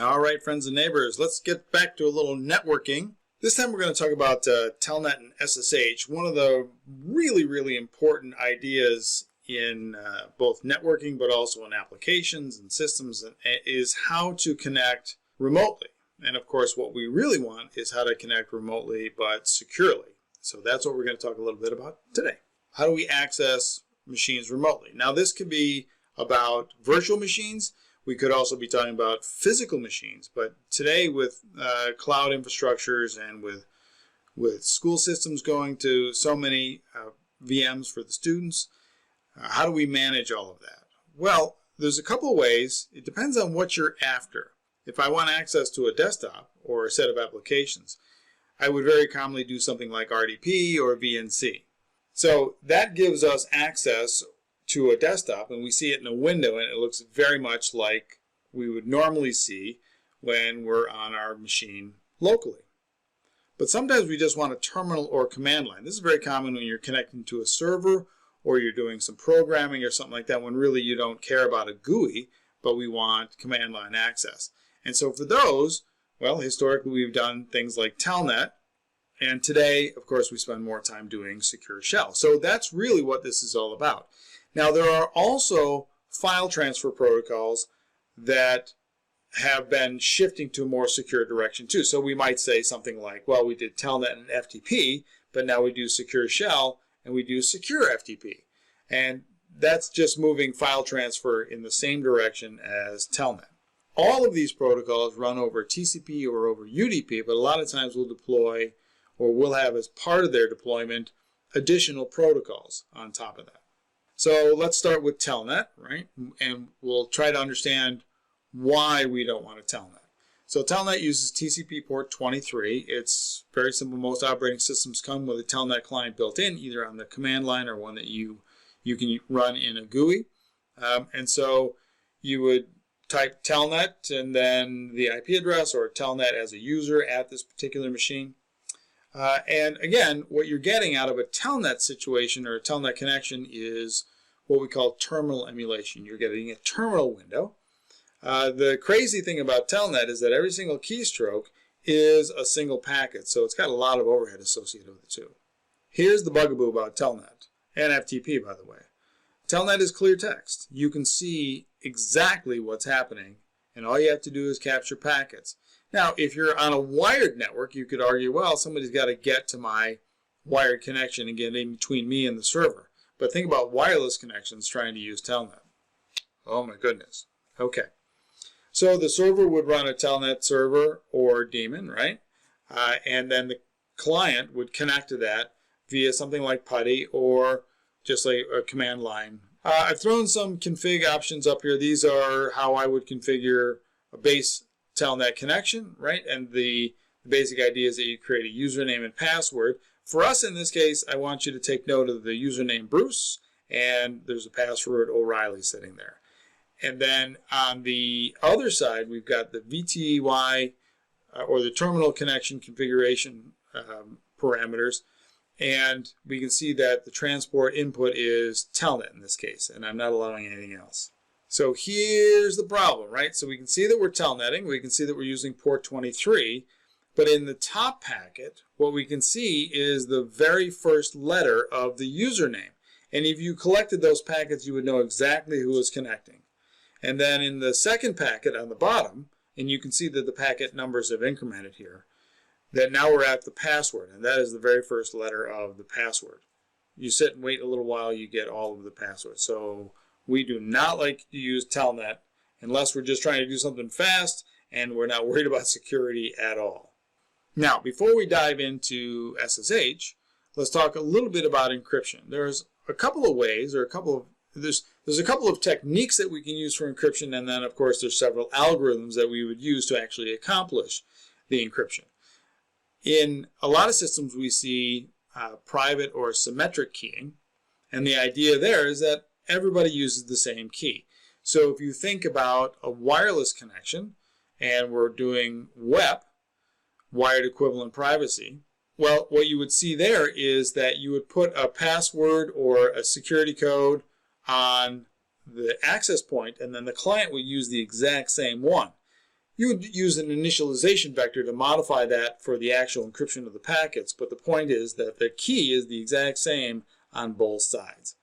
All right, friends and neighbors, let's get back to a little networking. This time we're going to talk about Telnet and SSH. One of the really important ideas in both networking but also in applications and systems is how to connect remotely. And of course, what we really want is how to connect remotely but securely. So that's what we're going to talk a little bit about today. How do we access machines remotely? Now, this could be about virtual machines. We could also be talking about physical machines, but today with cloud infrastructures and with school systems going to so many VMs for the students, how do we manage all of that? Well, there's a couple of ways. It depends on what you're after. If I want access to a desktop or a set of applications, I would very commonly do something like RDP or VNC. So that gives us access to a desktop, and we see it in a window, and it looks very much like we would normally see when we're on our machine locally. But sometimes we just want a terminal or command line. This is very common when you're connecting to a server or you're doing some programming or something like that, when really you don't care about a GUI, but we want command line access. And so for those, well, historically we've done things like Telnet, and today, of course, we spend more time doing Secure Shell. So that's really what this is all about. Now, there are also file transfer protocols that have been shifting to a more secure direction too. So we might say something like, well, we did Telnet and FTP, but now we do Secure Shell and we do Secure FTP. And that's just moving file transfer in the same direction as Telnet. All of these protocols run over TCP or over UDP, but a lot of times we'll deploy, or we'll have as part of their deployment, additional protocols on top of that. So let's start with Telnet, right? And we'll try to understand why we don't want a Telnet. So Telnet uses TCP port 23. It's very simple. Most operating systems come with a Telnet client built in, either on the command line or one that you can run in a GUI. And so you would type Telnet and then the IP address, or Telnet as a user at this particular machine. And again, what you're getting out of a Telnet situation or a Telnet connection is what we call terminal emulation. You're getting a terminal window. The crazy thing about Telnet is that every single keystroke is a single packet, so it's got a lot of overhead associated with it too. Here's the bugaboo about Telnet, and FTP, by the way. Telnet is clear text. You can see exactly what's happening, and all you have to do is capture packets. Now, if you're on a wired network, you could argue, well, somebody's got to get to my wired connection and get in between me and the server. But think about wireless connections trying to use Telnet. Oh my goodness. Okay. So the server would run a Telnet server or daemon, right? And then the client would connect to that via something like PuTTY or just like a command line. I've thrown some config options up here. These are how I would configure a base Telnet connection, right? And the basic idea is that you create a username and password. For us in this case, I want you to take note of the username Bruce, and there's a password O'Reilly sitting there. And then on the other side, we've got the VTY or the terminal connection configuration parameters. And we can see that the transport input is Telnet in this case, and I'm not allowing anything else. So here's the problem, right? So we can see that we're telnetting. We can see that we're using port 23. But in the top packet, what we can see is the very first letter of the username. And if you collected those packets, you would know exactly who is connecting. And then in the second packet on the bottom, and you can see that the packet numbers have incremented here, that now we're at the password, and that is the very first letter of the password. You sit and wait a little while, you get all of the passwords. So we do not like to use Telnet unless we're just trying to do something fast and we're not worried about security at all. Now, before we dive into SSH, let's talk a little bit about encryption. There's a couple of ways, or there's a couple of techniques that we can use for encryption, and then of course there's several algorithms that we would use to actually accomplish the encryption. In a lot of systems we see private or symmetric keying, and the idea there is that everybody uses the same key. So if you think about a wireless connection and we're doing WEP, wired equivalent privacy, well, what you would see there is that you would put a password or a security code on the access point, and then the client would use the exact same one. You would use an initialization vector to modify that for the actual encryption of the packets, but the point is that the key is the exact same on both sides.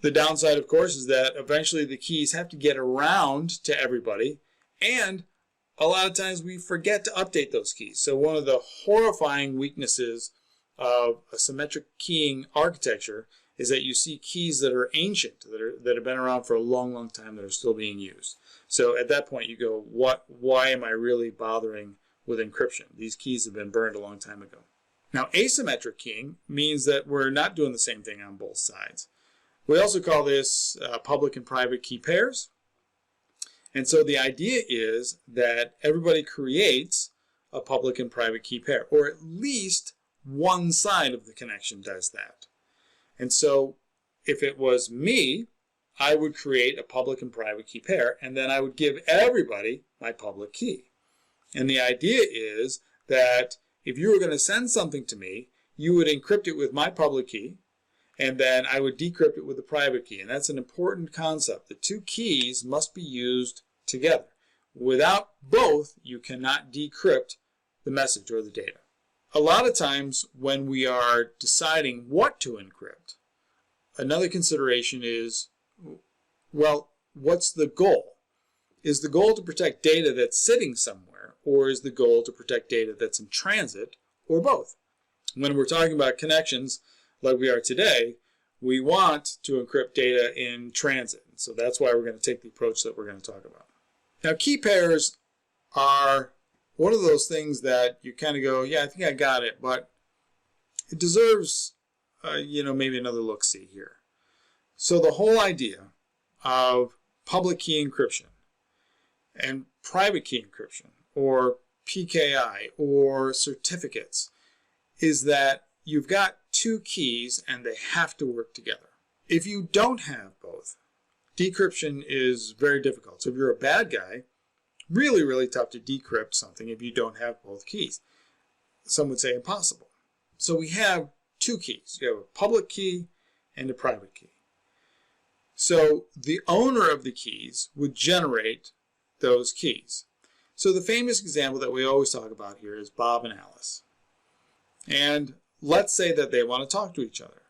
The downside, of course, is that eventually the keys have to get around to everybody, and a lot of times we forget to update those keys. So one of the horrifying weaknesses of a symmetric keying architecture is that you see keys that are ancient, that have been around for a long, long time, that are still being used. So at that point you go, why am I really bothering with encryption? These keys have been burned a long time ago. Now, asymmetric keying means that we're not doing the same thing on both sides. We also call this public and private key pairs. And so the idea is that everybody creates a public and private key pair, or at least one side of the connection does that. And so if it was me, I would create a public and private key pair, and then I would give everybody my public key. And the idea is that if you were going to send something to me, you would encrypt it with my public key, and then I would decrypt it with the private key. And that's an important concept. The two keys must be used together. Without both, you cannot decrypt the message or the data. A lot of times when we are deciding what to encrypt, another consideration is, well, what's the goal? Is the goal to protect data that's sitting somewhere, or is the goal to protect data that's in transit, or both? When we're talking about connections like we are today, we want to encrypt data in transit. So that's why we're going to take the approach that we're going to talk about. Now, key pairs are one of those things that you kind of go, yeah, I think I got it, but it deserves, maybe another look-see here. So the whole idea of public key encryption and private key encryption, or PKI, or certificates, is that you've got two keys and they have to work together. If you don't have both, decryption is very difficult. So if you're a bad guy, really, really tough to decrypt something if you don't have both keys. Some would say impossible. So we have two keys. You have a public key and a private key. So the owner of the keys would generate those keys. So the famous example that we always talk about here is Bob and Alice. And let's say that they want to talk to each other.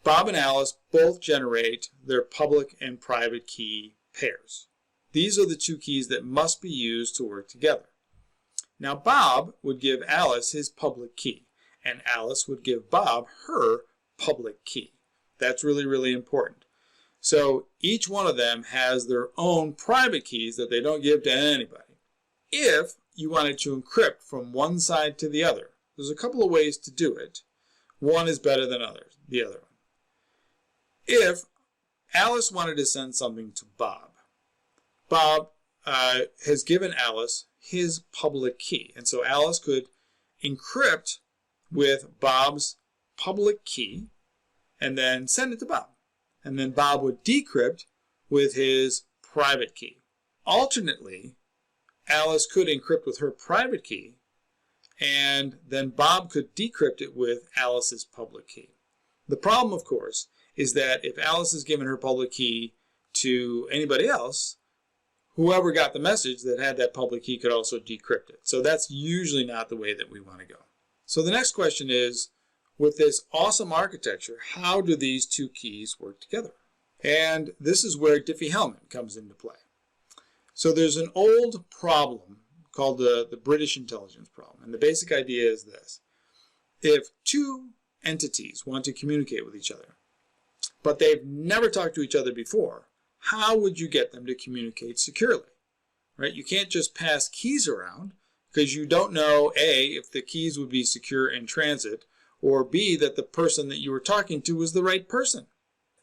Bob and Alice both generate their public and private key pairs. These are the two keys that must be used to work together. Now, Bob would give Alice his public key, and Alice would give Bob her public key. That's really, really important. So each one of them has their own private keys that they don't give to anybody. If you wanted to encrypt from one side to the other, there's a couple of ways to do it. One is better than the other one. If Alice wanted to send something to Bob, Bob has given Alice his public key. And so Alice could encrypt with Bob's public key and then send it to Bob. And then Bob would decrypt with his private key. Alternately, Alice could encrypt with her private key, and then Bob could decrypt it with Alice's public key. The problem, of course, is that if Alice has given her public key to anybody else, whoever got the message that had that public key could also decrypt it. So that's usually not the way that we want to go. So the next question is, with this awesome architecture, how do these two keys work together? And this is where DiffieHellman comes into play. So there's an old problem called the British intelligence problem. And the basic idea is this. If two entities want to communicate with each other, but they've never talked to each other before, how would you get them to communicate securely? Right? You can't just pass keys around because you don't know, A, if the keys would be secure in transit, or B, that the person that you were talking to was the right person.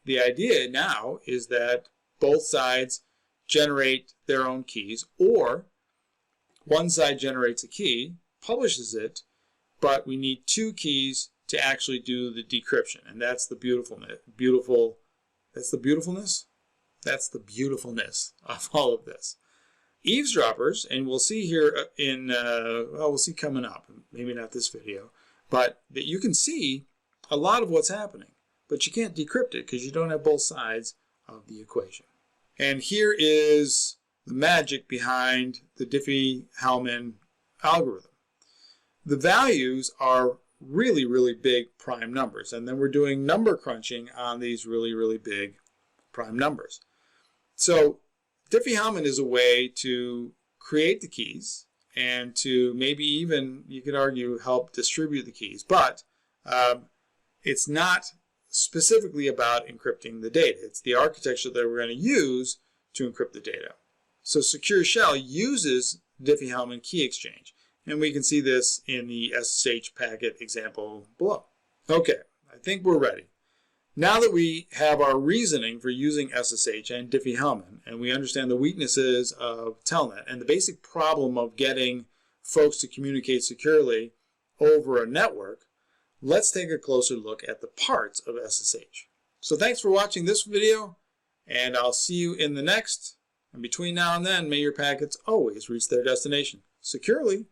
The idea now is that both sides generate their own keys, or one side generates a key, publishes it, but we need two keys to actually do the decryption. And that's the That's the beautifulness of all of this. Eavesdroppers, and we'll see here we'll see coming up, maybe not this video, but that you can see a lot of what's happening, but you can't decrypt it because you don't have both sides of the equation. And here is the magic behind the Diffie-Hellman algorithm. The values are really, really big prime numbers, and then we're doing number crunching on these really, really big prime numbers. So Diffie-Hellman is a way to create the keys and to maybe even, you could argue, help distribute the keys, but it's not specifically about encrypting the data. It's the architecture that we're going to use to encrypt the data. So Secure Shell uses Diffie-Hellman key exchange, and we can see this in the SSH packet example below. Okay, I think we're ready. Now that we have our reasoning for using SSH and Diffie-Hellman, and we understand the weaknesses of Telnet and the basic problem of getting folks to communicate securely over a network, let's take a closer look at the parts of SSH. So thanks for watching this video, and I'll see you in the next. And between now and then, may your packets always reach their destination securely.